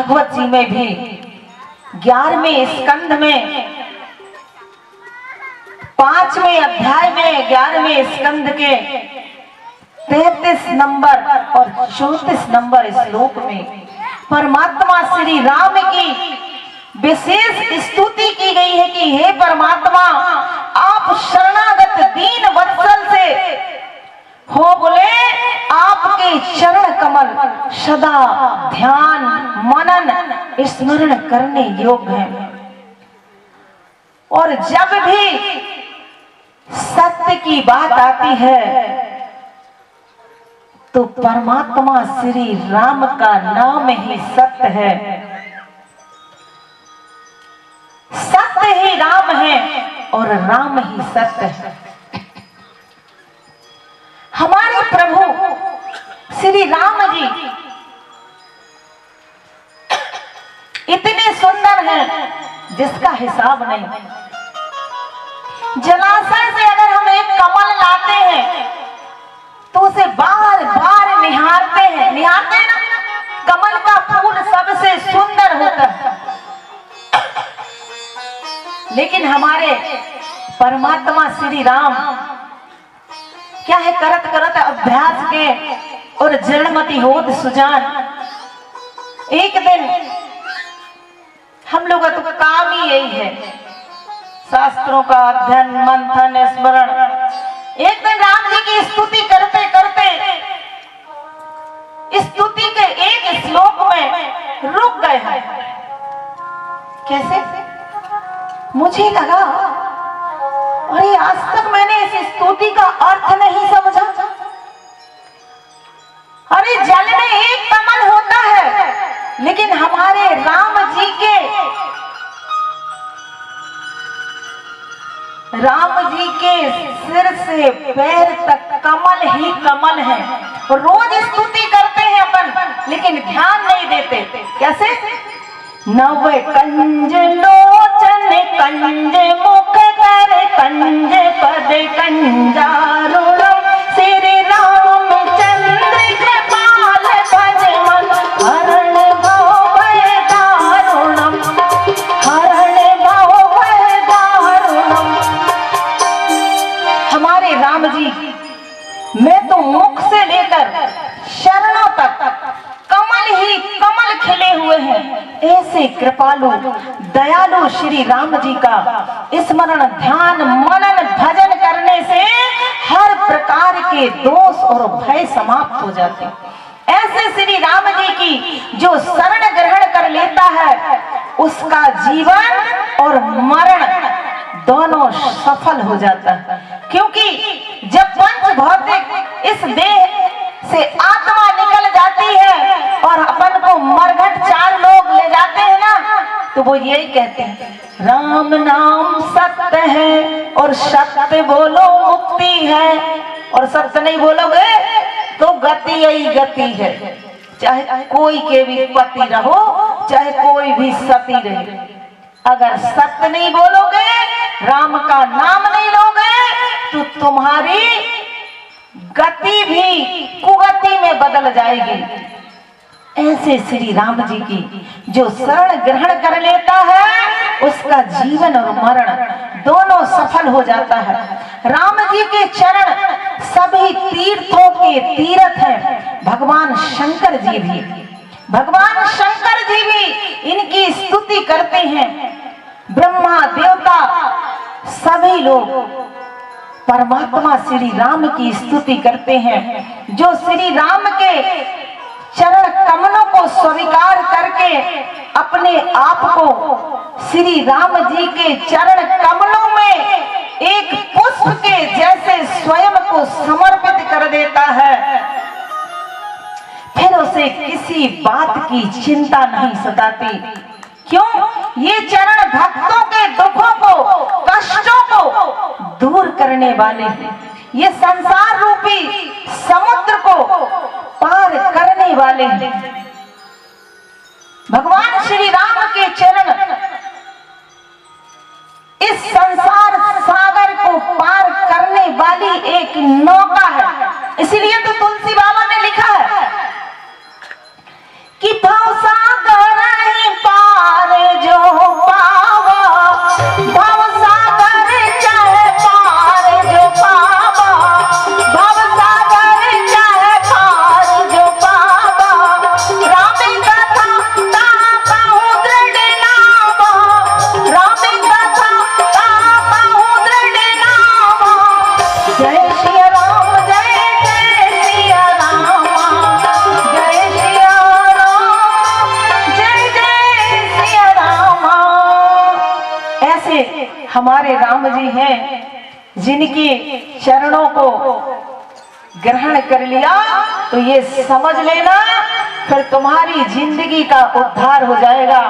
भागवत जी में भी 11वें स्कंध में 5वें अध्याय में 11वें स्कंध के 33 नंबर और 34 नंबर श्लोक में परमात्मा श्री राम की विशेष स्तुति की गई है कि हे परमात्मा, आप शरणागत दीन वत्सल से हो बोले आपके चरण कमल सदा ध्यान मनन स्मरण करने योग्य हैं। और जब भी सत्य की बात आती है तो परमात्मा श्री राम का नाम ही सत्य है, सत्य ही राम है और राम ही सत्य है। हमारे प्रभु श्री राम जी इतने सुंदर हैं जिसका हिसाब नहीं। जलाशय से अगर हम एक कमल लाते हैं तो उसे बार बार निहारते हैं ना। कमल का फूल सबसे सुंदर होता है, लेकिन हमारे परमात्मा श्री राम क्या है, करत करत अभ्यास के और जड़मती होत सुजान। एक दिन हम लोग का तो काम ही यही है, शास्त्रों का अध्ययन मंथन स्मरण। एक दिन राम जी की स्तुति करते करते स्तुति के एक श्लोक में रुक गए हैं। कैसे? मुझे लगा अरे आज तक मैंने इस स्तुति का अर्थ नहीं समझा। अरे जल में एक कमल होता है, लेकिन हमारे राम जी के सिर से पैर तक कमल ही कमल है। रोज स्तुति करते हैं अपन, लेकिन ध्यान नहीं देते। कैसे? नव कंज लोचन कंज मुख कर कंज पद कंजारुणम श्री राम चंद्र कृपाल भज मन हरण भव भय दारुणम हरण भव भय दारुणम। हमारे राम जी मैं तो मुख से लेकर शरणों तक कमल ही कमल खिले हुए हैं। ऐसे कृपालु दयालु श्री राम जी का स्मरण ध्यान मनन भजन करने से हर प्रकार के दोष और भय समाप्त हो जाते हैं। ऐसे श्री राम जी की जो शरण ग्रहण कर लेता है उसका जीवन और मरण दोनों सफल हो जाता है। क्योंकि जब पंच भौतिक इस देह से आत्मा निकल जाती है और अपन को मरघट 4 लोग ले जाते हैं ना, तो वो यही कहते हैं राम नाम सत्य है और सत्य बोलो मुक्ति है, और सत्य नहीं बोलोगे तो गति यही गति है। चाहे कोई के भी पति रहो, चाहे कोई भी सती रहे, अगर सत्य नहीं बोलोगे, राम का नाम नहीं लोगे, तो तुम्हारी गति भी कुगति में बदल जाएगी। ऐसे श्री राम जी की जो शरण ग्रहण कर लेता है उसका जीवन और मरण दोनों सफल हो जाता है। राम जी के चरण सभी तीर्थों के तीर्थ हैं। भगवान शंकर जी भी इनकी स्तुति करते हैं। ब्रह्मा देवता सभी लोग परमात्मा श्री राम की स्तुति करते हैं। जो श्री राम के चरण कमलों को स्वीकार करके अपने आप को श्री राम जी के चरण कमलों में एक पुष्प के जैसे स्वयं को समर्पित कर देता है, फिर उसे किसी बात की चिंता नहीं सताती। क्यों? ये चरण भक्तों के दुखों को कष्टों को दूर करने वाले हैं। ये संसार रूपी समुद्र को पार करने वाले हैं। भगवान श्री राम के चरण इस संसार सागर को पार करने वाली एक नौका है। इसलिए तो तुलसी बाबा ने लिखा है कि भव सागर हमारे राम जी हैं, जिनकी चरणों को ग्रहण कर लिया तो ये समझ लेना फिर तुम्हारी जिंदगी का उद्धार हो जाएगा।